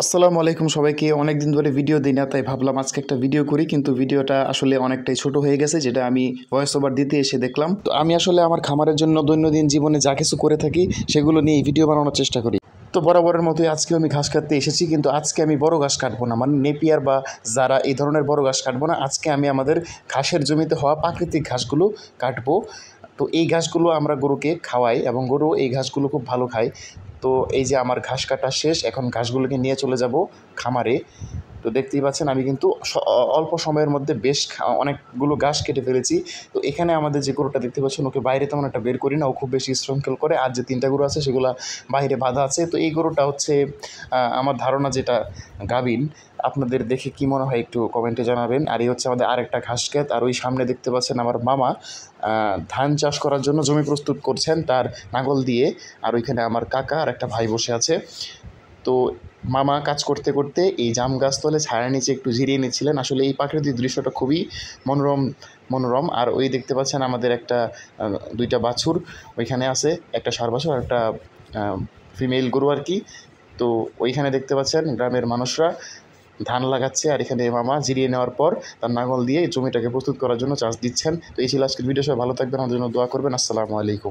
আসসালামু আলাইকুম সবাইকে। অনেক দিন ধরে ভিডিও দিই না, তাই ভাবলাম আজকে একটা ভিডিও করি। কিন্তু ভিডিওটা আসলে অনেকটাই ছোট হয়ে গেছে, যেটা আমি ভয়েস ওভার দিতে এসে দেখলাম। তো আমি আসলে আমার খামারের জন্য দৈনন্দিন জীবনে যা কিছু করে থাকি সেগুলো নিয়ে ভিডিও বানানোর চেষ্টা করি। তো বরাবরের মতোই আজকেও আমি ঘাস কাটতে এসেছি, কিন্তু আজকে আমি বড় ঘাস কাটবো না, মানে নেপিয়ার বা যারা এই ধরনের বড় ঘাস কাটবো না। আজকে আমি আমাদের ঘাসের জমিতে হওয়া প্রাকৃতিক ঘাসগুলো কাটবো। তো এই ঘাসগুলো আমরা গরুকে খাওয়াই এবং গরু এই ঘাসগুলো খুব ভালো খায়। তো এই যে আমার ঘাস কাটা শেষ, এখন ঘাসগুলোকে নিয়ে চলে যাব খামারে। তো দেখতেই পাচ্ছেন আমি কিন্তু অল্প সময়ের মধ্যে বেশ অনেকগুলো ঘাস কেটে ফেলেছি। তো এখানে আমাদের যে গরুটা দেখতে পাচ্ছেন, ওকে বাইরে তেমন একটা বের করি না, ও খুব বেশি শৃঙ্খল করে। আর যে 3টা গরু আছে সেগুলো বাইরে বাঁধা আছে। তো এই গরুটা হচ্ছে আমার ধারণা যেটা গাভীন। আপনাদের দেখে কি মনে হয় একটু কমেন্টে জানাবেন। আর এই হচ্ছে আমাদের আরেকটা ঘাস ক্ষেত। আর ওই সামনে দেখতে পাচ্ছেন আমার মামা ধান চাষ করার জন্য জমি প্রস্তুত করছেন তার লাঙল দিয়ে। আর ওইখানে আমার কাকা আর একটা ভাই বসে আছে। তো মামা কাজ করতে করতে এই জাম গাছতলে ছায়ার নিচে একটু জিরিয়ে নিচ্ছিলেন। আসলে এই প্রাকৃতিক দৃশ্যটা খুবই মনোরম মনোরম। আর ওই দেখতে পাচ্ছেন আমাদের একটা 2টা বাছুর ওইখানে আছে, একটা ষাঁড় বাছুর আর একটা ফিমেল গরু আর কি। তো ওইখানে দেখতে পাচ্ছেন গ্রামের মানুষরা ধান লাগাচ্ছে, আর এখানে মামা জিরিয়ে নেওয়ার পর তার লাঙল দিয়ে জমিটাকে প্রস্তুত করার জন্য চাষ দিচ্ছেন। তো এই ছিল আজকের ভিডিও। সবাই ভালো থাকবেন, আমাদের জন্য দোয়া করবেন। আসসালামু আলাইকুম।